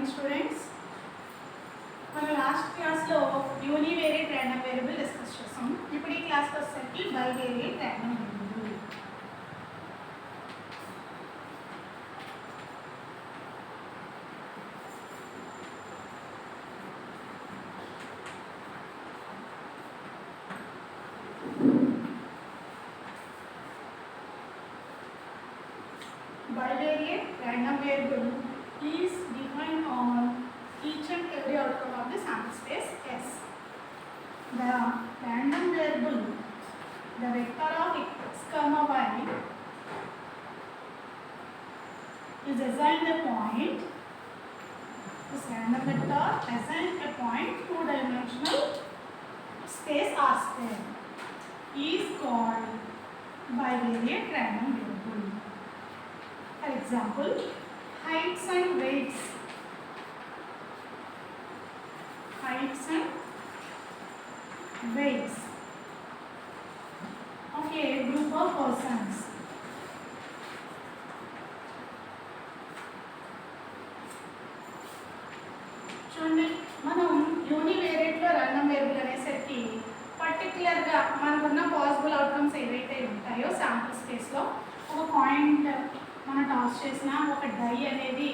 morning students. మన last క్లాస్లో యూనివేరియట్ random variable discuss చేసాం. ఇప్పుడు ఈ క్లాస్కి వచ్చేసరికి bivariate random variable. Bivariate random variable is defined on each and every outcome of the sample space S. The random variable, the vector of x comma y, is assigned a point. This random vector assigns a point two-dimensional space R square is called bivariate random variable. For example, heights and weights. Heights and weights of a group of persons. చూడండి, మనం యూనివేరియట్లో random variable అనేసరికి పర్టికులర్గా మనకున్న possible outcomes ఏవైతే ఉంటాయో sample స్పేస్లో ఒక point మనం టాస్ చేసినా, ఒక డై అనేది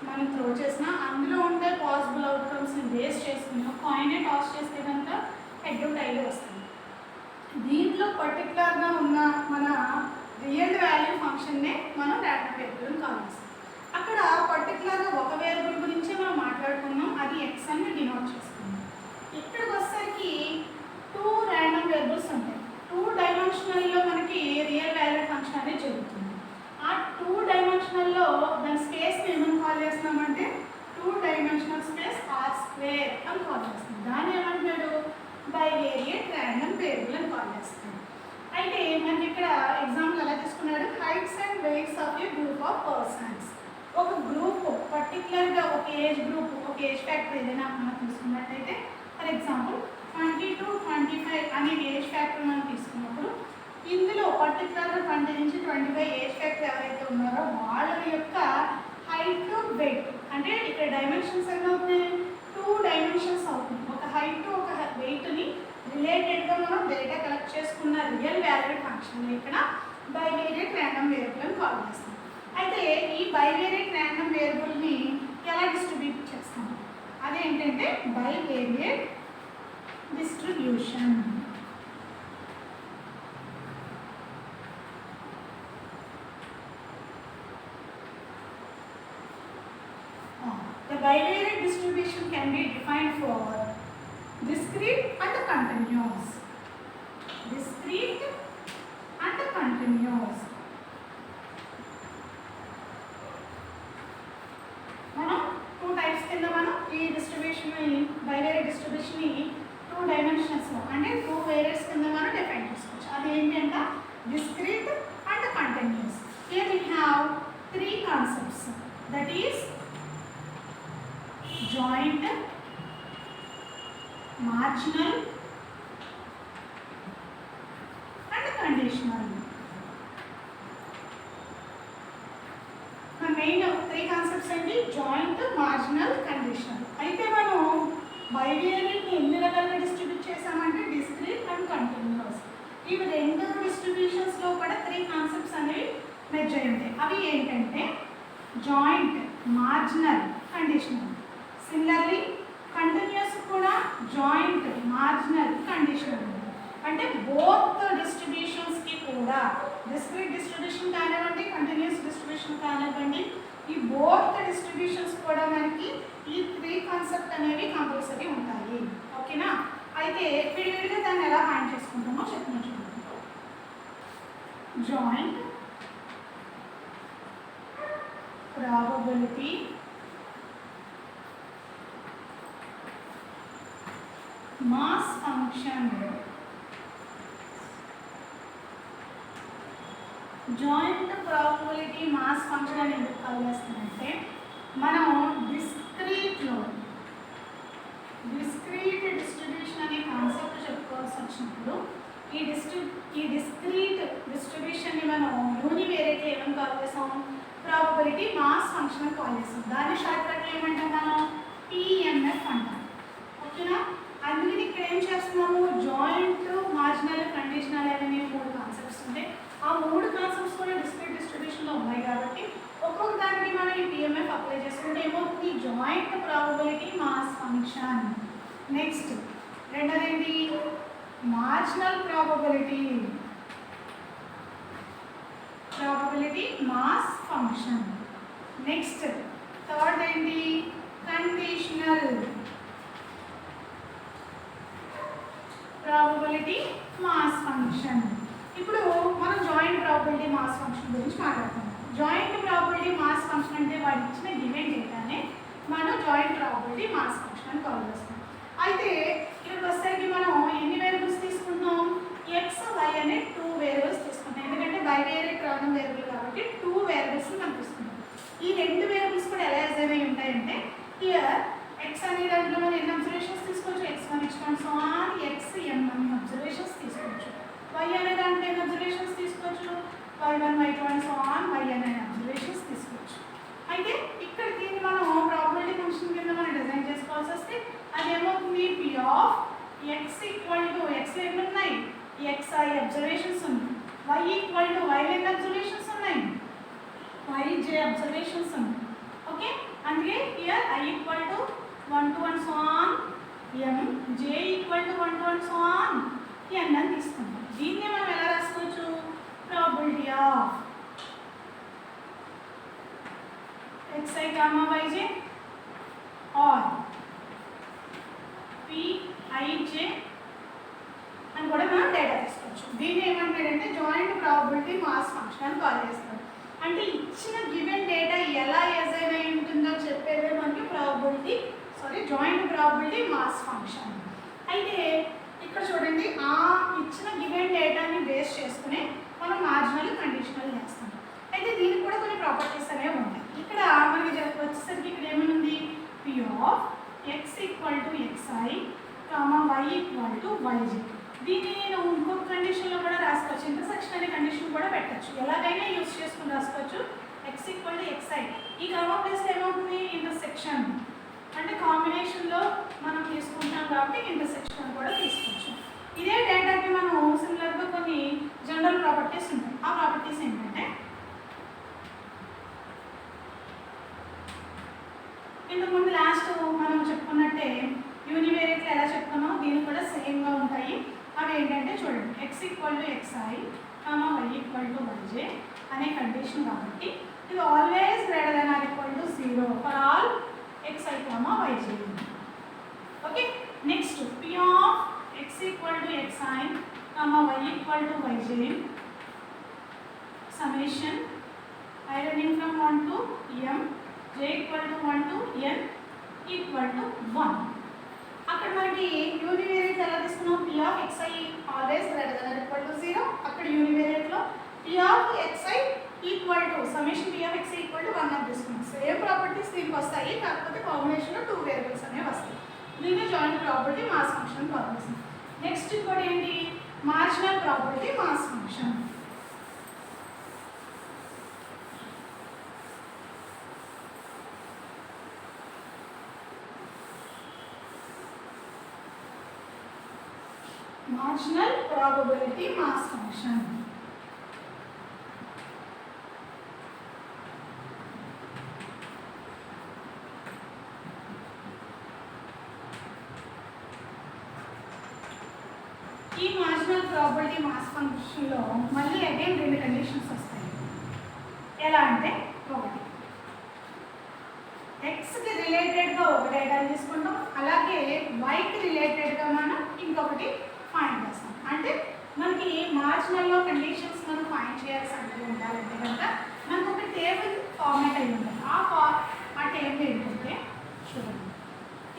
మనం త్రో చేసినా, అందులో ఉండే పాసిబుల్ అవుట్కమ్స్ని బేస్ చేసుకుని ఒక కాయినే టాస్ చేస్తే కనుక హెడ్ టైలో వస్తుంది. దీంట్లో పర్టికులర్గా ఉన్న మన రియల్ వాల్యూ ఫంక్షన్నే మనం ర్యాండమ్ వేరియబుల్ కాల్ చేస్తాం. అక్కడ పర్టికులర్గా ఒక వేరియబుల్ గురించే మనం మాట్లాడుకున్నాం, అది ఎక్స్ అని డినోట్ చేసుకున్నాం. ఇక్కడికి వచ్చేసరికి టూ ర్యాండమ్ వేరియబుల్స్ ఉంటాయి. టూ డైమెన్షనల్లో మనకి రియల్ వాల్యూ ఫంక్షన్ అనేది జరుగుతుంది. ఆ టూ డైమెన్షనల్లో దాని స్పేస్ని ఏమని కాల్ చేస్తున్నామంటే two dimensional space R square అని కాల్ చేస్తాం. దాన్ని ఏమంటున్నాడు, బైవేరియట్ ర్యాండమ్ వేరియబుల్ అని కాల్ చేస్తాం. అయితే మనకి ఇక్కడ ఎగ్జాంపుల్ ఎలా తీసుకున్నాడు, heights and weights of a group of persons. ఒక గ్రూప్ పర్టికులర్గా ఒక ఏజ్ గ్రూప్, ఒక ఏజ్ ఫ్యాక్టర్ ఏదైనా మనం తీసుకున్నట్టయితే, ఫర్ ఎగ్జాంపుల్ 20 to 25 అనే ఏజ్ ఫ్యాక్టర్ మనం తీసుకున్నప్పుడు ఇందులో పర్టికులర్గా 20 నుంచి 25 ఏజ్ ఫ్యాక్టర్ ఎవరైతే ఉన్నారో వాళ్ళ యొక్క హైట్ వెయిట్, అంటే ఇక్కడ డైమెన్షన్స్ ఎన్ని అవుతున్నాయి, టూ డైమెన్షన్స్ అవుతుంది. ఒక హైట్ ఒక వెయిట్ని రిలేటెడ్గా మనం డేటా కలెక్ట్ చేసుకున్న రియల్ వాల్యూ ఫంక్షన్ ఇక్కడ బైవేరియట్ ర్యాండమ్ వేరియబుల్ అని కాల్ చేస్తాం. అయితే ఈ బైవేరియట్ ర్యాండమ్ వేరియబుల్ని ఎలా డిస్ట్రిబ్యూట్ చేస్తాం, అదేంటంటే bivariate distribution. The bivariate distribution can be defined for discrete and continuous. Discrete and continuous. మనం టూ టైప్స్ కింద మనం ఈ డిస్ట్రిబ్యూషన్ని బైవేరియట్ డిస్ట్రిబ్యూషన్ని టూ డైమెన్షన్స్లో అంటే టూ వేరియట్స్ కింద మనం డిఫైన్ చేసుకోవచ్చు. అది ఏంటి అంటే discrete and continuous. Here we have three concepts, that is joint, marginal and conditional. The main three concepts ఏంటి, జాయింట్, మార్జినల్, కండిషనల్. అయితే మనం బైవేరియట్ని ఎన్ని రకాలుగా డిస్ట్రిబ్యూట్ చేసామంటే డిస్క్రీట్ అండ్ కంటిన్యూస్. ఇవి రెండు డిస్ట్రిబ్యూషన్స్లో కూడా త్రీ కాన్సెప్ట్స్ అనేవి మెర్జ్ అయి ఉంటాయి. అవి ఏంటంటే joint, marginal, conditional. Similarly continuous కూడా జాయింట్, మార్జినల్, కండిషనల్. అంటే బోత్ డిస్ట్రిబ్యూషన్స్కి కూడా డిస్క్రీట్ డిస్ట్రిబ్యూషన్ కానివ్వండి, కంటిన్యూస్ డిస్ట్రిబ్యూషన్ కానివ్వండి, ఈ బోత్ డిస్ట్రిబ్యూషన్స్ కూడా మనకి ఈ త్రీ కాన్సెప్ట్ అనేవి కంపల్సరీ ఉంటాయి. ఓకేనా? అయితే విడివిడిగా దాన్ని ఎలా హ్యాండ్ చేసుకుంటామో చెప్పిన చూడండి. Joint, probability, mass function. Joint, probability, mass function అని ఎందుకు కాల్ చేస్తామంటే మనం డిస్క్రీట్ డిస్ట్రిబ్యూషన్ అనే కాన్సెప్ట్ చెప్పుకోవాల్సి వచ్చినప్పుడు ఈ డిస్క్రీట్ డిస్ట్రిబ్యూషన్ని మనం యూనివేరియట్లీ ఏమని కాల్ చేస్తాం, ప్రాబబిలిటీ మాస్ ఫంక్షన్ అని కాల్ చేస్తాం. దాన్ని షార్ట్ కట్ ఏమంటాం మనం? పిఎంఎఫ్ అంటాం. ఓకేనా? అందుకని ఇక్కడ ఏం చేస్తున్నాము, జాయింట్, మార్జినల్, కండిషనల్ అనే 3 కాన్సెప్ట్స్ ఉంటాయి. ఆ 3 కాన్సెప్ట్స్ కూడా డిస్క్రీట్ డిస్ట్రిబ్యూషన్లో ఉన్నాయి కాబట్టి ఒక్కొక్క దానికి మనం ఈ పిఎంఎఫ్ అప్లై చేసుకుంటే ఏమవుతుంది, joint probability mass function. Next రెండోది ఏంటి, marginal probability mass function. Next third ఏంటి, కండిషనల్ ప్రాబబిలిటీ మాస్ ఫంక్షన్. ఇప్పుడు మనం జాయింట్ ప్రాబబిలిటీ మాస్ ఫంక్షన్ గురించి మాట్లాడుతున్నాం. జాయింట్ ప్రాబబిలిటీ మాస్ ఫంక్షన్ అంటే వాడు ఇచ్చిన గివెన్ డేటానే మనం జాయింట్ ప్రాబబిలిటీ మాస్ ఫంక్షన్ అని కాల్ చేస్తాం. అయితే ఇక్కడికి వచ్చేసరికి మనం ఎన్ని వేరియబుల్స్ తీసుకుంటాం, ఎక్స్ వై అనే 2 వేరియబుల్స్ తీసుకుంటాం. ఎందుకంటే బైవేరియట్ రాండమ్ వేరియబుల్ కాబట్టి 2 వేరియబుల్స్ మనం తీసుకుంటాం. ఈ 2 వేరియబుల్స్ కూడా ఎలా అసైన్ అయి ఉంటాయంటే, హియర్ ఎక్స్ అనే దాంట్లో మనం ఎన్ని అబ్జర్వేషన్స్ తీసుకోవచ్చు, x1 x1 so on xm అనే అబ్జర్వేషన్స్ తీసుకోవచ్చు. y అనే దాంట్లో ఎన్ని అబ్జర్వేషన్స్ తీసుకోవచ్చు, y1 y2 so on y అనే అబ్జర్వేషన్స్ తీసుకోవచ్చు. అయితే ఇక్కడ దీన్ని మనం ప్రాబబిలిటీ ఫంక్షన్ కింద మనం డిజైన్ చేసుకోవాల్సి వస్తే అది ఏమవుతుంది, p of x equal to x ఎన్ని ఉన్నాయి, xi అబ్జర్వేషన్స్ ఉన్నాయి, y ఈక్వల్ టు y ఎన్ని అబ్జర్వేషన్స్ ఉన్నాయి, yj అబ్జర్వేషన్స్ ఉన్నాయి. ఓకే, అందుకే here i equal to 1 to 1 so on m, j equal to 1 to 1 so on n అని తీసుకుంటాం. దీన్ని మనం ఎలా రాసుకోవచ్చు, probability of xi comma yj or pij అని కూడా మనం డేటా తీసుకోవచ్చు. దీన్ని ఏమంటాడంటే జాయింట్ ప్రాబబిలిటీ మాస్ ఫంక్షన్ అని కాల్ చేస్తాం. అంటే ఇచ్చిన గివెన్ డేటా ఎలా అసైన్ అయి ఉంటుందో చెప్పేదే మనకి జాయింట్ ప్రాబబిలిటీ మాస్ ఫంక్షన్. అయితే ఇక్కడ చూడండి, ఆ ఇచ్చిన గివెన్ డేటాని బేస్ చేసుకుని మనం మార్జినల్, కండిషనల్ చేస్తాం. అయితే దీనికి కూడా కొన్ని ప్రాపర్టీస్ అనేవి ఉంటాయి. ఇక్కడ మనకి వచ్చేసరికి ఇక్కడ ఏమనుంది, p of x equal to xi comma y equal to yj. దీన్ని నేను ఇంకొక కండిషన్లో కూడా రాసుకోవచ్చు, ఇంటర్సెక్షన్ అనే కండిషన్ కూడా పెట్టచ్చు, ఎలాగైనా యూజ్ చేసుకుని రాసుకోవచ్చు. x ఈక్వల్ టు xi, ఈ కామా ప్లేస్ ఏమవుతుంది, ఇంటర్సెక్షన్ అంటే కాంబినేషన్లో మనం తీసుకుంటాం కాబట్టి ఇంటర్సెక్షన్ కూడా తీసుకోవచ్చు. ఇదే డేటాకి మనం సిమిలర్గా కొన్ని జనరల్ ప్రాపర్టీస్ ఉంటాయి. ఆ ప్రాపర్టీస్ ఏంటంటే, ఇంతకుముందు లాస్ట్ మనం చెప్పుకున్నట్టే యూనివేరియట్లు ఎలా చెప్పుకున్నామో దీనికి కూడా సేమ్గా ఉంటాయి. అవి ఏంటంటే చూడండి, x equal to xi comma y equal to yj అనే కండిషన్ కాబట్టి ఇది always greater than or equal to 0 for all xi comma yj. Okay, next p of x equal to xi comma y equal to yj summation i running from 1 to m j equal to 1 to n equal to 1. అక్కడ మనకి univariate ఎలా తీసుకున్నాం, p of xi always greater than or equal to 0. అక్కడ యూనివేరియట్లో p of xi equal to summation p of xi equal to 1 అని తీసుకున్నాం. Same properties దీనికి వస్తాయి, కాకపోతే కాంబినేషన్లో 2 వేరియబుల్స్ అనేవి వస్తాయి. దీన్ని joint property mass function call చేస్తాం. నెక్స్ట్ ఇంకోటి ఏంటి, marginal property mass function. Marginal probability mass function. ఈ మార్జినల్ ప్రాబబిలిటీ మాస్ ఫంక్షన్లో మళ్ళీ అగైన్ 2 కండిషన్స్ వస్తాయి. ఎలా అంటే, ఒకటి ఎక్స్కి రిలేటెడ్గా ఒక డేటా తీసుకుంటాం, అలాగే వైకి రిలేటెడ్గా మనం ఇంకొకటి ఫైండ్ చేస్తాం. అంటే మనకి మార్జినల్లో కండిషన్స్ మనం ఫైండ్ చేయాల్సి ఉండాలంటే కనుక మనకు ఒక టేబుల్ ఫార్మేట్ అయి ఉంటుంది. ఆ టేబుల్ ఏంటంటే చూడండి,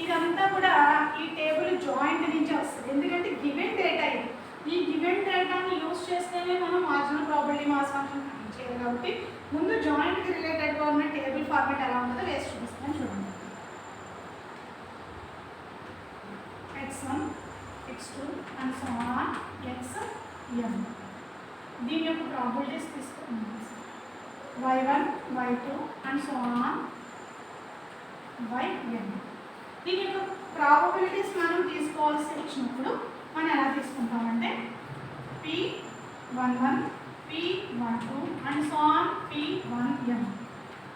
ఇదంతా కూడా ఈ టేబుల్ జాయింట్ నుంచి వస్తుంది. ఎందుకంటే గివెన్ డేటా ఇది, ఈ గివెన్ డేటాని యూజ్ చేస్తేనే మనం marginal probability mass function find చేయాలి. కాబట్టి ముందు జాయింట్కి రిలేటెడ్గా ఉన్న టేబుల్ ఫార్మేట్ ఎలా ఉంటుందో వేసి చూపిస్తాను చూడండి. x1 x2 and so on xm. దీని యొక్క ప్రాబబిలిటీస్ తీసుకుంటాం. y1 y2 and so on yn. దీని యొక్క ప్రాబబిలిటీస్ మనం తీసుకోవాల్సి వచ్చినప్పుడు మనం ఎలా తీసుకుంటామంటే p11 p12 and so on p1m,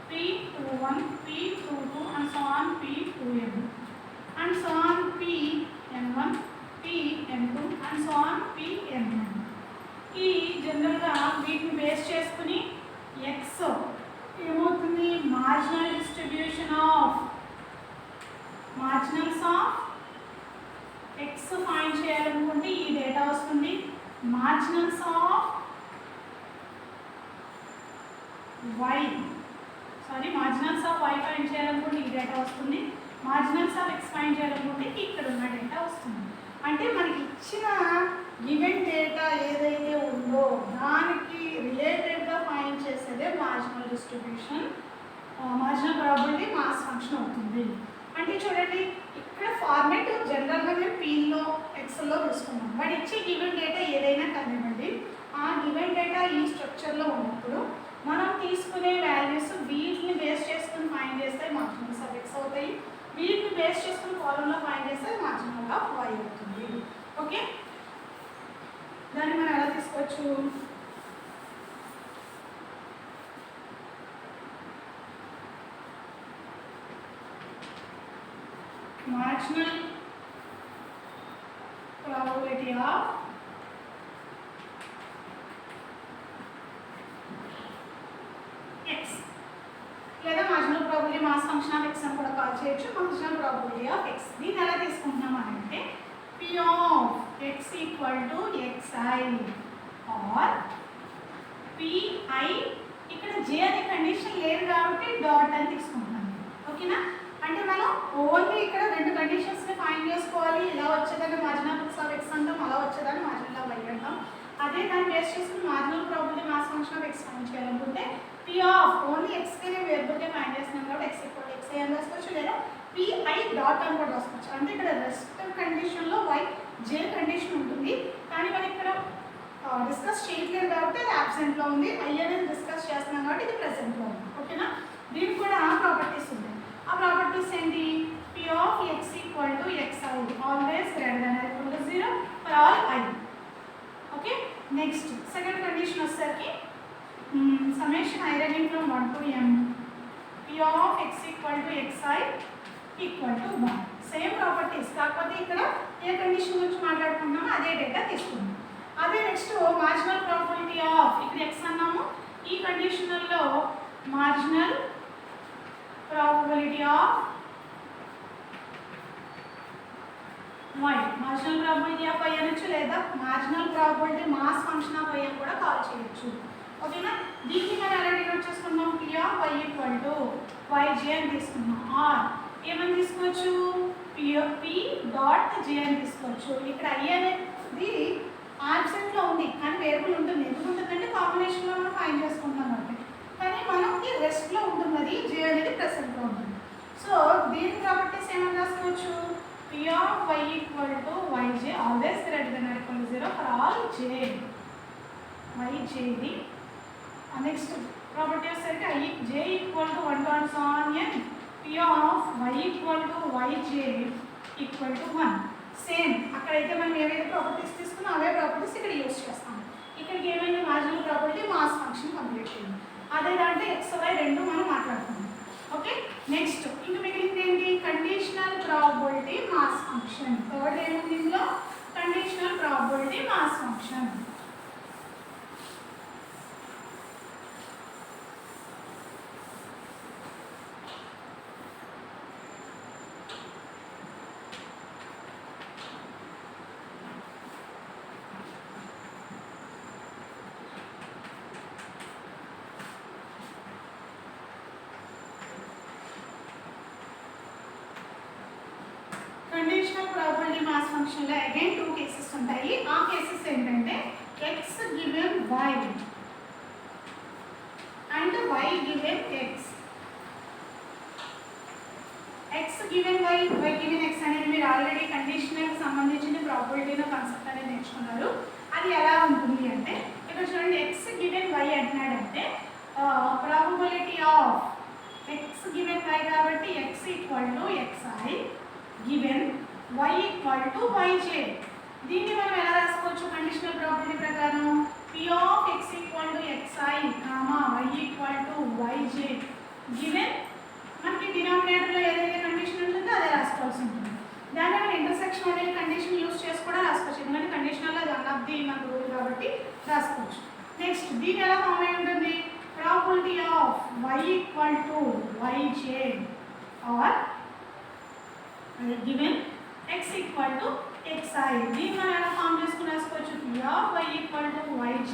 p21 p22 and so on p2m and so on pn1 pn2 and so on pn. ఈ జనరల్గా వీటిని బేస్ చేసుకుని ఎక్స్ ఏమవుతుంది, marginal distribution of marginals of X find చేయాలనుకుంటే ఈ డేటా వస్తుంది. Marginals of marginals of Y find చేయాలనుకుంటే ఈ డేటా వస్తుంది. మార్జినల్స్ ఆఫ్ ఎక్స్ ఫైండ్ చేయాలనుకుంటే ఇక్కడ ఉన్న డేటా వస్తుంది. అంటే మనకి ఇచ్చిన గివెన్ డేటా ఏదైతే ఉందో దానికి రిలేటెడ్గా ఫైండ్ చేసేదే marginal distribution, marginal probability mass function అవుతుంది. అంటే చూడండి ఇక్కడ ఫార్మేట్ జనరల్గా మేము పీలో ఎక్సెల్లో తీసుకున్నాం. బట్ ఇచ్చే గివెన్ డేటా ఏదైనా కానివ్వండి, ఆ గివెన్ డేటా ఈ స్ట్రక్చర్లో ఉన్నప్పుడు మనం తీసుకునే వాల్యూస్ వీటిని బేస్ చేసుకుని ఫైండ్ చేస్తే మార్జినల్స్ ఆఫ్ ఎక్స్ అవుతాయి, వీటిని బేస్ చేసుకుని కాలంలో ఫైండ్ చేస్తే మార్జినల్ ఆఫ్ వై అవుతుంది. ఓకే, దాన్ని మనం ఎలా తీసుకోవచ్చు, marginal probability of x లేదా marginal probability mass function of x అని కూడా కాల్ చేయొచ్చు. marginal probability of x దీన్ని ఎలా తీసుకుంటున్నాం అంటే p of x equal to xi or pi, ఇక్కడ j అనే కండిషన్ లేదు కాబట్టి డాట్ అని తీసుకుంటున్నాం. ఓకేనా, అంటే మనం ఓన్లీ ఇక్కడ రెండు కండిషన్స్ని ఫైండ్ చేసుకోవాలి. ఇలా వచ్చేదాన్ని మార్జినల్ ఆఫ్ ఎక్స్ అంటాం, అలా వచ్చేదాన్ని మార్జినల్ ఆఫ్ వై అంటాం. అదే దాన్ని బేస్ చేసుకుని marginal probability mass function of X find చేయాలనుకుంటే పి ఆఫ్ ఓన్లీ ఎక్స్కి వేరియబుల్గా ఫైండ్ చేస్తున్నాం కాబట్టి ఎక్స్ ఈక్వల్ ఎక్స్ అని రాసుకోవచ్చు, లేదా పిఐ డాట్ అని కూడా రాసుకోవచ్చు. అంటే ఇక్కడ రెస్ట్ కండిషన్లో వై జే కండిషన్ ఉంటుంది, కానీ మనం ఇక్కడ డిస్కస్ చేయట్లేదు కాబట్టి అది యాబ్సెంట్లో ఉంది. ఐ అనేది డిస్కస్ చేస్తున్నాం కాబట్టి ఇది ప్రెసెంట్లో ఉంది. ఓకేనా, దీనికి కూడా ప్రాపర్టీస్ ఉంది. ఆ ప్రాపర్టీస్ ఏంటి, p of x equal to xi always greater than or equal to 0 for all I. Okay, next second condition వచ్చేసరికి summation I running from 1 to m p of x equal to xi equal to 1. Same properties, కాకపోతే ఇక్కడ ఏ condition గురించి మాట్లాడుకుంటున్నామో అదే data తీసుకుందాం. అదే next marginal probability of, ఇక్కడ x అన్నాము, ఈ కండిషన్లో marginal probability of y, marginal probability of y అనొచ్చు, లేదా marginal probability mass function of y అని కూడా కాల్ చేయొచ్చు. ఓకేనా, దీన్ని మనం ఎలా డినోట్ చేసుకున్నాం, p of y equal to yj అని తీసుకున్నాం. ఆర్ ఏమని తీసుకోవచ్చు, p డాట్ j అని తీసుకోవచ్చు. ఇక్కడ i అనేది ఆబ్సెంట్లో ఉంది కానీ వేరియబుల్ ఉంటుంది. ఎందుకు ఉంటుందంటే కాంబినేషన్లో మనం ఫైండ్ చేసుకుంటాం కాబట్టి, కానీ మనకి రెస్ట్లో ఉంటుంది, అది j అనేది ప్రెసెంట్లో ఉంటుంది. సో దీని ప్రాపర్టీస్ ఏమని రాసుకోవచ్చు, p of y equal to yj always greater than or equal to 0 for all j yj. The next property వచ్చేసరికి j equal to 1 to so on n p of y equal to yj equal to 1. Same అక్కడైతే మనం ఏవైతే properties తీసుకున్నా అవే properties ఇక్కడ use చేస్తాం. ఇక్కడికి ఏమైనా marginal property mass function complete చేయండి. అదే దాంట్లో ఎక్స్ వై రెండు మనం మాట్లాడుతున్నాం. ఓకే, నెక్స్ట్ ఇంకా మిగిలింది ఏంటి, conditional probability mass function. Third ఏముంది ఇందులో, conditional probability mass function. Conditional probability mass ఫంక్షన్లో అగైన్ 2 కేసెస్ ఉంటాయి. ఆ కేసెస్ ఏంటంటే x given y and y given x. x given y, y given x అనేది మీరు ఆల్రెడీ కండిషనల్కి సంబంధించిన ప్రాబబిలిటీలో కాన్సెప్ట్ అనేది నేర్చుకున్నారు. అది ఎలా ఉంటుంది అంటే ఇక్కడ చూడండి, x గివెన్ y అంటున్నాడంటే probability of x given y కాబట్టి x equal to xi given y equal to yj. దీన్ని మనం ఎలా రాసుకోవచ్చు కండిషనల్ ప్రాపర్టీ ప్రకారం p of x equal to xi y equal to yj given మనకి డినామినేటర్లో ఏదైతే కండిషన్ ఉంటుందో అదే రాసుకోవాల్సి ఉంటుంది. దాన్ని మనం ఇంటర్సెక్షన్ అనే కండిషన్ యూస్ చేసి కూడా రాసుకోవచ్చు, ఎందుకంటే కండిషనల్ అది వన్ ఆఫ్ ది మన రూల్ కాబట్టి రాసుకోవచ్చు. నెక్స్ట్ దీని ఎలా ఫామ్ అయి ఉంటుంది probability of y equal to yj or given x equal to xi. దీన్ని మనం ఎలా ఫామ్ చేసుకుని రాసుకోవచ్చు p of y equal to yj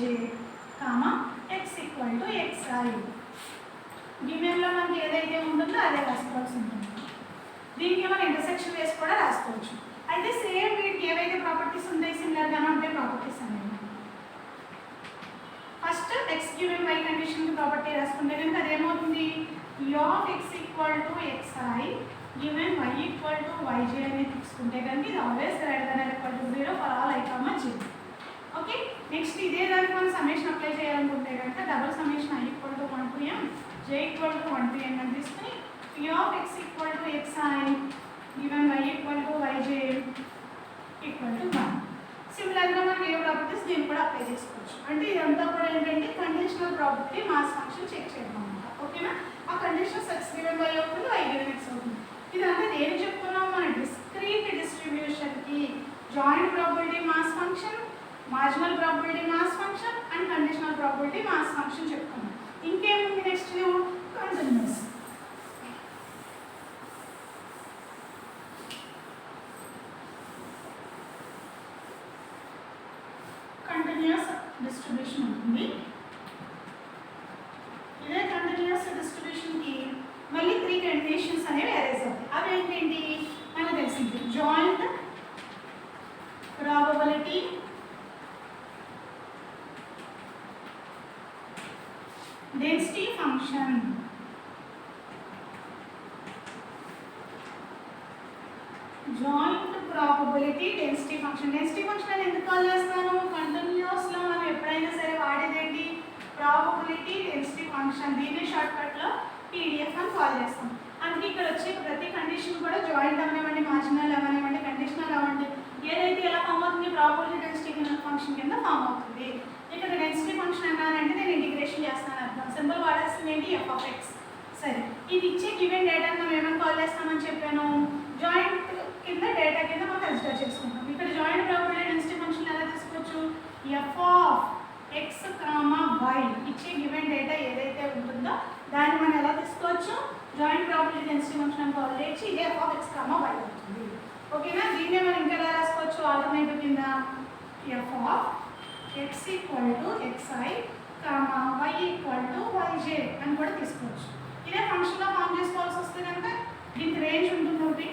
x equal to xi. గివెన్లో మనకి ఏదైతే ఉంటుందో అదే రాసుకోవాల్సి ఉంటుంది. దీనికి మనం ఇంటర్సెక్షన్ వేసి కూడా రాసుకోవచ్చు. అయితే సేమ్ వీటికి ఏవైతే ప్రాపర్టీస్ ఉంటాయి సిమిలర్గానే ఉంటాయి ప్రాపర్టీస్ అనేవి. First x given y condition property రాసుకుంటే కనుక అదేమవుతుంది p of x equal to xi given y equal to yj అనేది తీసుకుంటే కనుక ఇది always greater than or equal to 0 for all i, j. Okay, next ఇదే దానికి మనం సమ్మేషన్ అప్లై చేయాలనుకుంటే కనుక double summation i equal to 1 to m j equal to 1 to n అని తీసుకుని p of x equal to xi given y equal to yj equal to 1. సిమిలర్గా మనం ఏ properties దీన్ని కూడా అప్లై చేసుకోవచ్చు. అంటే ఇదంతా కూడా ఏంటంటే conditional property mass function check చేయడం అనమాట. ఓకేనా, ఆ కండిషన్స్ x గివెన్ y అవుతుంది y గివెన్ x అవుతుంది. ఇదంతా నేను చెప్పుకున్నాం మన డిస్క్రీట్ డిస్ట్రిబ్యూషన్కి joint probability mass function, marginal probability mass function and conditional probability mass function చెప్పుకున్నాం. ఇంకేముంది నెక్స్ట్ కంటిన్యూస్. కంటిన్యూస్ డిస్ట్రిబ్యూషన్ ఉంటుంది. ఇదే కంటిన్యూస్ డిస్ట్రిబ్యూషన్కి మళ్ళీ 3 కండిషన్స్ అనేవి అరేజ్ అవుతాయి. అవి ఏంటంటి మనకు తెలిసింది joint probability density function, joint probability density function. Density function అని ఎందుకు కాల్ చేస్తాను కంటిన్యూస్లో మనం ఎప్పుడైనా సరే వాడేదేంటి ప్రాబబిలిటీ డెన్సిటీ ఫంక్షన్. దీన్ని షార్ట్కట్లో పీడిఎఫ్ అని కాల్ చేస్తాం. అందుకే ఇక్కడ వచ్చే ప్రతి కండిషన్ కూడా జాయింట్ అవనివ్వండి, మార్జినల్ అవనివ్వండి, కండిషనల్ అవ్వండి, ఏదైతే ఎలా ఫామ్ అవుతుంది ప్రాబబిలిటీ డెన్సిటీ ఫంక్షన్ కింద ఫామ్ అవుతుంది. ఇక్కడ డెన్సిటీ ఫంక్షన్ అన్నానంటే నేను ఇంటిగ్రేషన్ చేస్తాను అర్థం. సింబల్ వాడాల్సింది ఏంటి ఎఫ్ ఆఫ్ ఎక్స్. సరే, ఇది ఇచ్చే గివెన్ డేటాను మనం ఏమైనా కాల్ చేస్తామని చెప్పాను జాయింట్ కింద డేటా కింద మనం కన్సిడర్ చేసుకుంటాం. ఇక్కడ జాయింట్ ప్రాబబిలిటీ డెన్సిటీ ఫంక్షన్ ఎలా తీసుకోవచ్చు f of X comma y ఇచ్చే గివెన్ డేటా ఏదైతే ఉంటుందో దాన్ని మనం ఎలా తీసుకోవచ్చు joint probability density function call చేసి ఇదే f of X comma y అవుతుంది. ఓకేనా, దీన్నే మనం ఇంకా ఎలా రాసుకోవచ్చు ఆల్టర్నేటివ్ కింద f of X equal to xi comma why equal to yj అని కూడా తీసుకోవచ్చు. ఇదే ఫంక్షన్లో ఫామ్ చేసుకోవాల్సి వస్తే కనుక దీనికి రేంజ్ ఉంటుంది ఒకటి.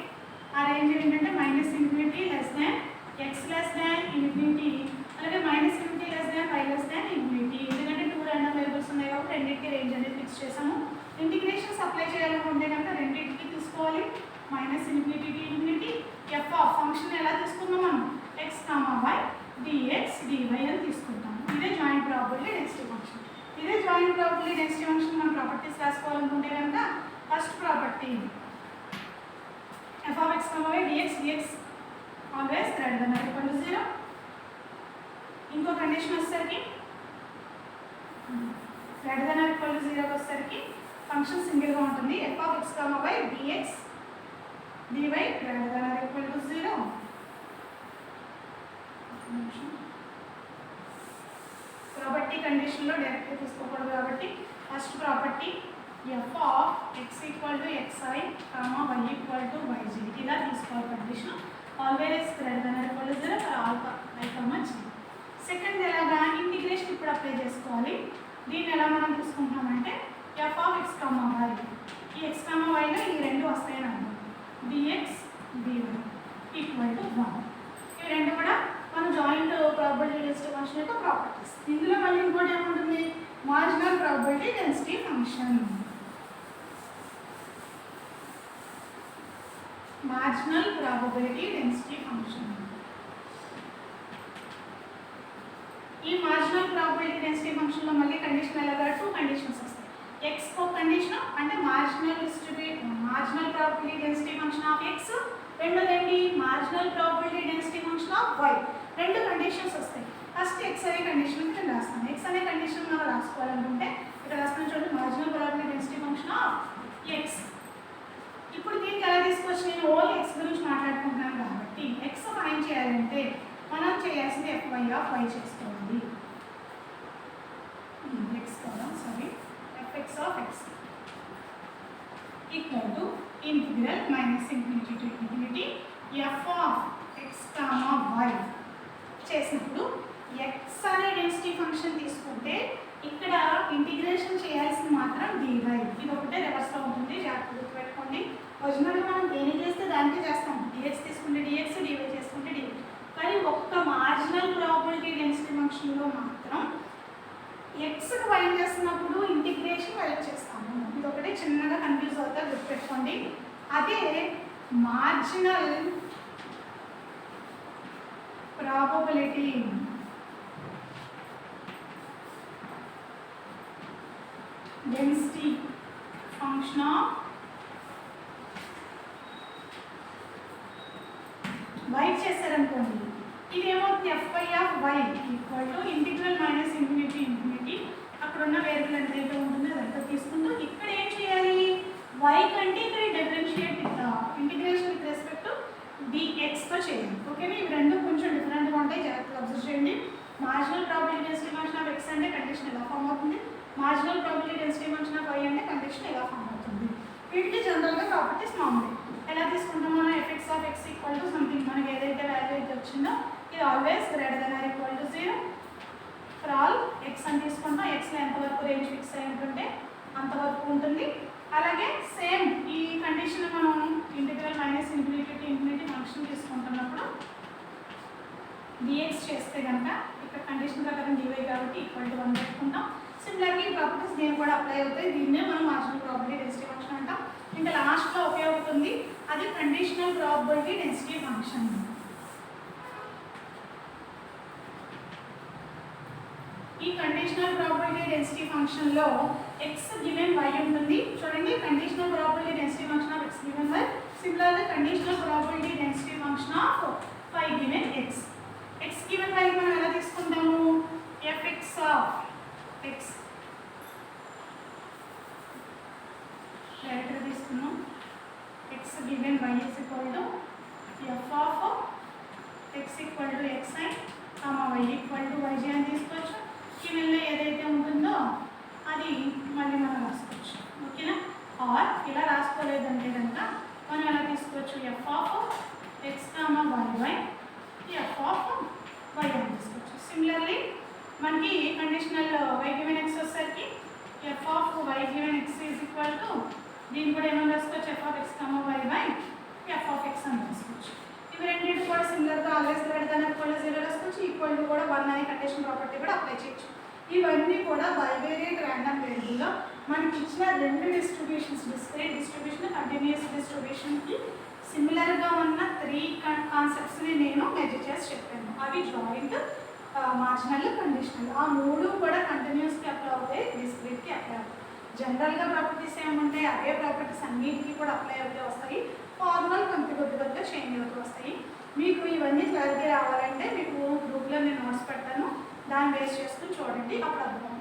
ఆ రేంజ్ ఏంటంటే -∞ less than x less than infinity, అలాగే -∞ less than y less than infinity. ఎందుకంటే 2 రాండమ్ వేరియబుల్స్ ఉన్నాయి కాబట్టి రెండింటికి రేంజ్ అనేది ఫిక్స్ చేసాము. ఇంటిగ్రేషన్స్ అప్లై చేయాలనుకుంటే కనుక రెండింటికి తీసుకోవాలి -∞ to infinity. F of function ఎలా తీసుకున్నాం మనం x comma y dx dy అని తీసుకుంటాం. ఇదే జాయింట్ ప్రాబబిలిటీ డెన్సిటీ ఫంక్షన్. ఇదే జాయింట్ ప్రాబబిలిటీ డెన్సిటీ ఫంక్షన్ మనం ప్రాపర్టీస్ రాసుకోవాలనుకుంటే కనుక first property f of x, y dx always greater than or equal to 0. ఇంకో కండిషన్ వచ్చేసరికి greater than or equal to 0 వచ్చేసరికి function సింగిల్గా ఉంటుంది. f of x, y dx dy greater than or equal to 0. Property కండిషన్లో డైరెక్ట్గా తీసుకోకూడదు కాబట్టి first property F of X equal to xi comma why equal to yj ఇలా తీసుకోవాలి. Condition always greater than or equal to 0 for all i, j. Second ఎలాగా integration ఇప్పుడు apply చేసుకోవాలి. దీన్ని ఎలా మనం తీసుకుంటామంటే F of X comma Y, ఈ ఎక్స్ కామా వైలో ఈ రెండు వస్తాయని అర్థం. dx dy equal to 1. ఇవి రెండు కూడా మన జాయింట్ ప్రాబబిలిటీ డెన్సిటీ ఫంక్షన్ యొక్క ప్రాపర్టీస్. ఇందులో మళ్ళీ ఇంకోటి ఏముంటుంది marginal probability density function. Marginal probability density function. ఈ మార్జినల్ ప్రాబబిలిటీ డెన్సిటీ ఫంక్షన్లో మళ్ళీ కండిషన్ ఎలాగా 2 కండిషన్స్ వస్తాయి. x కో కండిషన్ అంటే marginal probability density function of x, రెండోది ఏంటి marginal probability density function of y. రెండు కండిషన్స్ వస్తాయి. ఫస్ట్ x అనే కండిషన్ నేను రాస్తాను. x అనే కండిషన్ మనం రాసుకోవాలనుకుంటే ఇక్కడ రాస్తాను చూడండి, marginal probability density function of x. ఇప్పుడు దీనికి ఎలా తీసుకొచ్చి నేను ఓన్లీ x గురించి మాట్లాడుకుంటున్నాను కాబట్టి x ఫైండ్ చేయాలంటే మనం చేయాల్సింది fy ఆఫ్ y చేసుకోవాలి. fx of x equal to integral minus infinity to infinity f of x comma y చేసినప్పుడు x అనే డెన్సిటీ ఫంక్షన్ తీసుకుంటే ఇక్కడ ఇంటిగ్రేషన్ చేయాల్సింది మాత్రం dy. ఇది ఒకటే రివర్స్లో ఉంటుంది, జాగ్రత్తగా గుర్తుపెట్టుకోండి. ఒరిజినల్గా మనం దేని చేస్తే దానికే చేస్తాం, dx తీసుకుంటే dx, dy చేసుకుంటే dy. కానీ ఒక్క మార్జినల్ ప్రాబబిలిటీ డెన్సిటీ ఫంక్షన్లో మాత్రం ఎక్స్కి ఫైండ్ చేస్తున్నప్పుడు ఇంటిగ్రేషన్ వైప్ చేస్తాము. ఇది ఒకటి చిన్నగా కన్ఫ్యూజ్ అవుతా గుర్తుపెట్టుకోండి. అదే marginal probability density function of వైప్ చేశారనుకోండి, ఇది ఏమవుతుంది fy of y equal to integral minus infinity infinity అక్కడ ఉన్న వేరియబుల్ ఎంతైతే ఉంటుందో అదంతా తీసుకుంటూ ఇక్కడ ఏం చేయాలి, y కంటే ఇక్కడ differentiate integration with respect to dxతో చేయాలి. ఓకేనా, ఇవి రెండు కొంచెం డిఫరెంట్గా ఉంటాయి, జాగ్రత్తగా అబ్జర్వ్ చేయండి. Marginal probability density function of x అంటే కండిషన్ ఎలా ఫామ్ అవుతుంది, marginal probability density function of y అంటే కండిషన్ ఎలా ఫామ్ అవుతుంది. వీటికి జనరల్గా ప్రాపర్టీస్ మామూలు ఎలా తీసుకుంటాం మనం, fx of x equal to something మనకి ఏదైతే వాల్యూ అయితే వచ్చిందో ఇది always greater than or equal to 0 for all x అని తీసుకుంటాం. xలో ఎంతవరకు రేంజ్ ఫిక్స్ అయి ఉంటుంటే అంతవరకు ఉంటుంది. అలాగే సేమ్ ఈ కండిషన్ మనం integral minus infinity to infinity function తీసుకుంటున్నప్పుడు dx చేస్తే కనుక ఇక్కడ కండిషన్ ప్రకారం dy కాబట్టి ఈక్వల్ టు 1 పెట్టుకుంటాం. సిమిలర్గా ఈ ప్రాపర్టీస్ దీన్ని కూడా అప్లై అవుతాయి. దీన్నే మనం మార్జినల్ ప్రాబబిలిటీ డెన్సిటీ ఫంక్షన్ అంటాం. ఇంకా లాస్ట్లో ఉపయోగపడుతుంది అది కండిషనల్ ప్రాబబిలిటీ డెన్సిటీ ఫంక్షన్. ఈ కండిషనల్ ప్రాబబిలిటీ డెన్సిటీ ఫంక్షన్లో x గివెన్ y ఉంటుంది చూడండి. Conditional probability density function of x given y, సిమిలర్గా conditional probability density function of y given x. x given y మనం ఎలా తీసుకుంటాము, fx ఆఫ్ x డైరెక్ట్గా తీసుకున్నాం. x given y is equal to f of x equal to xi, y equal to yj అని తీసుకోవచ్చు. గివెన్లో ఏదైతే ఉంటుందో అది మళ్ళీ మనం రాసుకోవచ్చు. ఓకేనా, ఆర్ ఇలా రాసుకోలేదంటే కనుక మనం ఎలా తీసుకోవచ్చు, f of x y f of y అని తీసుకోవచ్చు. సిమిలర్లీ మనకి కండిషనల్ y గివెన్ x వచ్చేసరికి f of y given x is equal to దీన్ని కూడా ఏమైనా రాసుకోవచ్చు, f of x y f of x అని రాసుకోవచ్చు. ఇవి రెండింటి కూడా సిమిలర్గా always greater than or equal to 0 రాసుకోవచ్చు. ఈక్వల్ టు కూడా 1 అనే కండిషన్ ప్రాపర్టీ కూడా అప్లై చేయొచ్చు. ఇవన్నీ కూడా బైవేరియట్ ర్యాండమ్ వేరియబుల్లో మనకి ఇచ్చిన రెండు డిస్ట్రిబ్యూషన్స్, డిస్క్రీట్ డిస్ట్రిబ్యూషన్, కంటిన్యూస్ డిస్ట్రిబ్యూషన్కి సిమిలర్గా ఉన్న 3 కాన్సెప్ట్స్ని నేను మెజర్ చేసి చెప్పాను. అవి జాయింట్, మార్జినల్, కండిషనల్. ఆ మూడు కూడా కంటిన్యూస్కి అప్లై అవుతాయి, డిస్క్రీట్కి అప్లై అవుతాయి. జనరల్గా ప్రాపర్టీస్ ఏముంటాయి అవే ప్రాపర్టీస్ అన్నిటికీ కూడా అప్లై అవుతూ వస్తాయి. ఫార్మల్ కొద్ది కొద్దిగా చేంజ్ అవుతూ వస్తాయి. మీకు ఇవన్నీ క్లారిటీ రావాలంటే మీకు గ్రూప్లో నేను నోట్స్ పెడతాను, దాన్ని బేస్ చేసుకుని చూడండి, అప్పుడు అర్థం